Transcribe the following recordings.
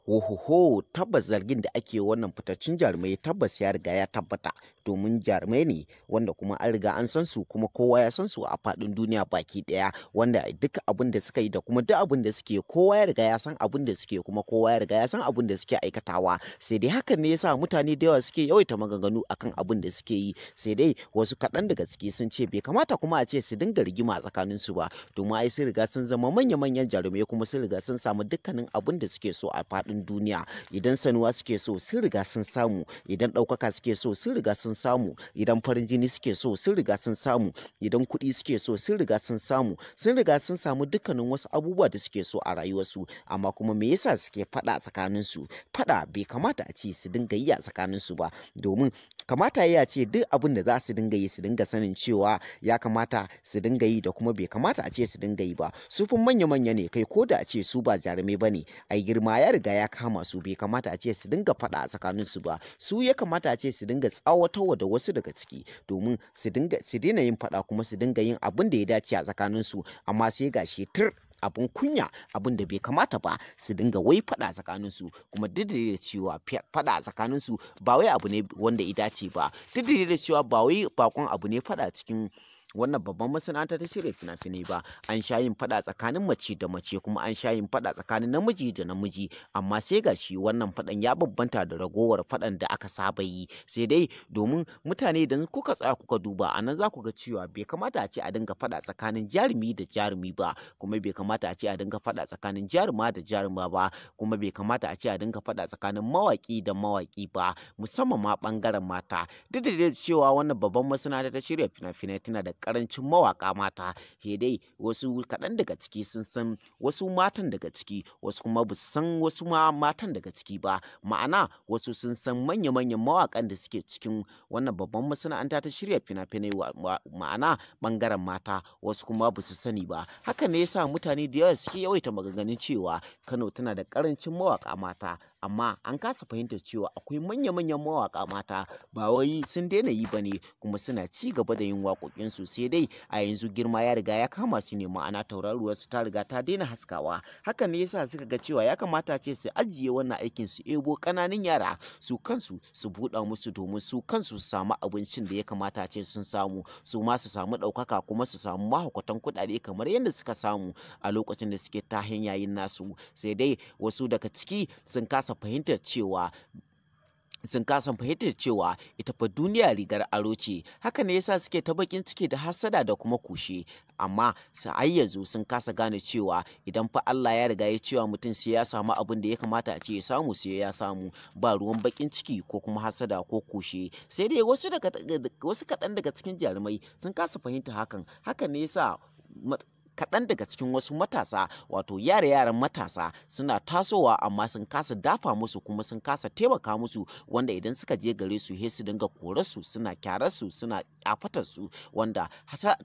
Ohoho! Tabbas zargin da ake wannan fitaccen jarumai tabbas ya riga ya tabbata, domin jarumai ne wanda kuma an riga an san su kuma kowa ya san su a faɗin duniya baki ɗaya, wanda duk abin da suka yi da kuma duk abin da suke kowa ya riga ya san abin da suke kuma kowa ya riga ya san abin da suke aikatawa. Sai dai hakan ne yasa mutane da yawa suke yawaita maganganu akan abin da suke yi. Sai dai wasu kaɗan daga ciki sun ce bai kamata kuma a ce su dinga rigima a tsakanin su ba, domin ai sun riga sun zama manya-manyan jarumai kuma sun riga sun samu dukkanin abin da suke so a faɗin duniya. Idan sanuwa suke so sun riga sun samu, idan ɗaukaka suke so sun riga sun samu, idan farin jini suke so sun riga sun samu, idan kuɗi suke so sun riga sun samu, sun riga sun samu dukkanin wasu abubuwa da suke so a rayuwarsu. Amma kuma me yasa suke faɗa tsakanin su? Faɗa bai kamata a ce su dinga yi a tsakanin su ba, domin kamata ya ce duk abin da za su dinga yi su dinga sanin cewa ya kamata su dinga yi da kuma bai kamata a ce su dinga yi ba. Su fa manya-manya ne, kai ko da a ce su ba jarumai ba ne, ai girma ya riga ya kama su, bai kamata a ce su dinga faɗa a tsakanin su ba. Su ya kamata a ce su dinga tsawatarwa da wasu daga ciki, domin su daina yin faɗa kuma su dinga yin abin da ya dace a tsakanin su. Amma sai gashi tir abin kunya, abin da bai kamata ba, su dinga wai faɗa tsakanin su, kuma duk da cewa faɗa tsakanin su ba wai abu ne wanda ya dace ba, duk da cewa ba wai bakon abu ne faɗa cikin wannan babban masana'anta ta shirya fina-finai ba. An sha yin faɗa tsakanin mace da mace, kuma an sha yin faɗa tsakanin namiji da namiji, amma sai gashi wannan faɗan ya bambanta da ragowar faɗan da aka saba yi. Sai dai domin mutane idan kuka tsaya kuka duba a nan za ku ga cewa bai kamata a ce a dinga faɗa tsakanin jarumi da jarumi ba, kuma bai kamata a ce a dinga faɗa tsakanin jaruma da jaruma ba, kuma bai kamata a ce a dinga faɗa tsakanin mawaƙi da mawaƙi ba, musamman ma ɓangaren mata. Duk da cewa wannan babban masana'anta ta shirya fina-finai tana da ƙarancin mawaƙa mata, sai dai wasu kaɗan daga ciki sun san wasu matan daga ciki, wasu kuma ba su san wasu matan daga ciki ba. Ma'ana wasu sun san manya-manyan mawaƙan da suke cikin wannan babban masana'anta ta shirya fina-finai, ma'ana ɓangaren mata, wasu kuma ba su sani ba. Hakan ne yasa mutane da yawa suke yawaita maganganun cewa Kano tana da ƙarancin mawaƙa mata, amma an kasa fahimtar cewa akwai manya-manyan mawaƙa mata, ba wai sun daina yi ba ne, kuma suna ci gaba da yin waƙoƙinsu. Sai dai a yanzu girma ya riga ya kama su ne, ma'ana tauraruwarsu ta riga ta daina haskawa. Hakan ne yasa suka ga cewa ya kamata ce su ajiye wannan aikin, su ebo ƙananan yara su kansu su buɗa musu, domin su kansu su samu abincin da ya kamata ce sun samu, su ma su samu ɗaukaka kuma su samu mahaukatan kuɗaɗe kamar yadda suka samu a lokacin da suke ta yayin nasu. Sai dai wasu daga ciki sun kasa fahimtar cewa ita fa duniya rigar aro ce. Haka ne yasa suke ta bakin ciki da hassada da kuma kushe, amma har yanzu sun kasa gane cewa idan fa Allah ya riga ya cewa mutum sai ya samu abin da ya kamata a ce ya samu, sai ya samu, ba ruwan bakin ciki ko kuma hassada ko kushe. Sai dai wasu kaɗan daga cikin jarumai sun kasa fahimta hakan. Hakan ne yasa kaɗan daga cikin wasu matasa, wato yaran matasa, suna tasowa amma sun kasa dafa musu kuma sun kasa taimaka musu, wanda idan suka je gare su sai su dinga korarsu, suna kyararsu, suna ƙyafatar su, wanda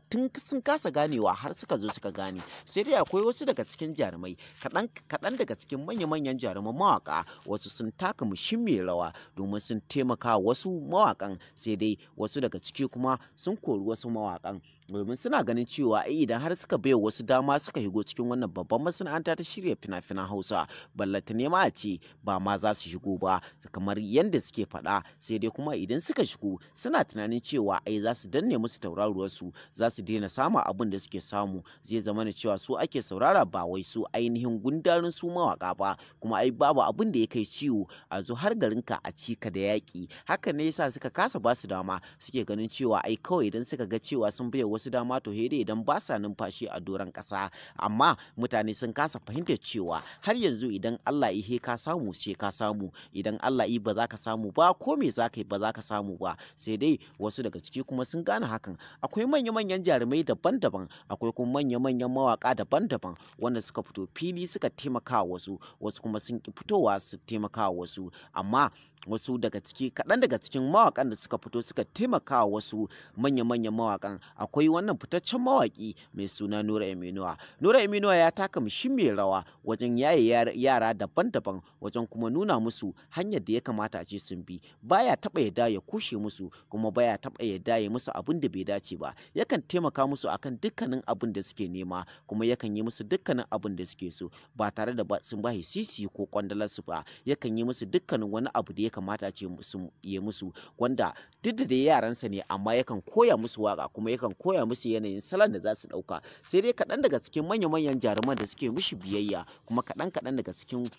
tun sun kasa ganewa har suka zo suka gane. Sai dai akwai wasu daga cikin jarumai, kaɗan daga cikin manya-manyan jaruman mawaƙa, wasu sun taka muhimmiyar rawa domin sun taimaka wasu mawaƙan. Sai dai wasu daga ciki kuma sun kori wasu mawaƙan, domin suna ganin cewa idan har suka bai wasu dama suka shigo cikin wannan babban masana'anta ta shirya fina-finan Hausa, ballanta ne ma a ce ba ma za su shigo ba kamar yadda suke faɗa. Sai dai kuma idan suka shigo suna tunanin cewa za su danne musu tauraruwarsu, za su daina samun abin da suke samu, zai zama da cewa su ake saurara ba wai su ainihin gundarin su mawaƙa ba. Kuma babu abin da ya kai ciwo a zo har garinka a cika da yaƙi. Haka ne yasa suka kasa ba su dama, suke ganin cewa kawai idan suka ga cewa sun bai wasu dama to dai idan ba sa numfashi a doron ƙasa. Amma mutane sun kasa fahimtar cewa har yanzu idan Allah ya ka samu sai ka samu, idan Allah ba za ka samu ba, ko me za ka yi ba za ka samu ba. Sai dai wasu daga ciki kuma sun gane hakan. Akwai manya-manyan jarumai daban-daban, akwai kuma manya-manyan mawaƙa daban-daban wanda suka fito fili suka taimaka wasu kuma sun ki fitowa su taimaka wasu. Amma wasu daga ciki, kaɗan daga cikin mawaƙan da suka fito suka taimaka wasu manya-manyan mawaƙan, akwai akwai wannan fitaccen mawaƙi mai suna Nura M Inuwa. Nura M Inuwa ya taka muhimmiyar rawa wajen yaye yara daban-daban, wajen kuma nuna musu hanyar da ya kamata a ce sun bi. Baya taɓa yarda ya kushe musu, kuma baya taɓa yarda ya musu abin da bai dace ba. Yakan taimaka musu akan dukkanin abin da suke nema, kuma yakan yi musu dukkanin abin da suke so ba tare da sun ba shi sisi ko kwandalarsu ba. Yakan yi musu dukkanin wani abu da ya kamata a ce su yi musu, wanda duk da dai yaransa ne amma yakan koya musu waƙa, kuma yakan koya musu yanayin salon da za su ɗauka. Sai dai kaɗan daga cikin manya-manyan jaruman da suke mishi biyayya, kuma kaɗan daga cikin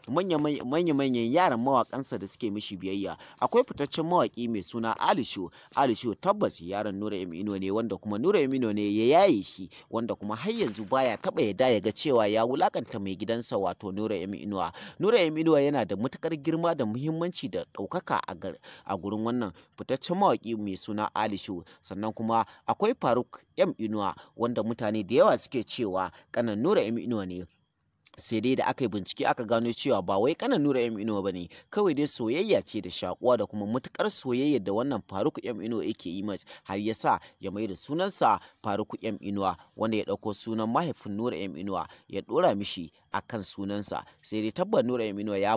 manya-manyan yaran mawaƙansa da suke mishi biyayya. Akwai fitaccen mawaƙi mai suna Ali Sho. Ali Sho tabbas yaron Nura M Inuwa ne, wanda kuma Nura M Inuwa ne ya yaye shi, wanda kuma har yanzu baya taɓa yarda ya ga cewa ya wulakanta mai gidansa wato Nura M Inuwa. Nura M Inuwa yana da matuƙar girma da muhimmanci da ɗaukaka a gurin wannan fitaccen mawaƙi mai suna Ali Sho. Sannan kuma akwai Faruk M Inuwa, wanda mutane da yawa suke cewa ƙanan Nura M Inuwa ne. Sai dai da aka yi bincike aka gano cewa ba wai ƙanan Nura M Inuwa ba ne, kawai dai soyayya ce da shakuwa da kuma matuƙar soyayya da wannan Faruk M Inuwa yake yi masa, har ya sa ya mai da sunansa Faruk M Inuwa, wanda ya ɗauko sunan mahaifin Nura M Inuwa ya ɗora mishi akan sunansa. Sai dai tabbas Nura M Inuwa ya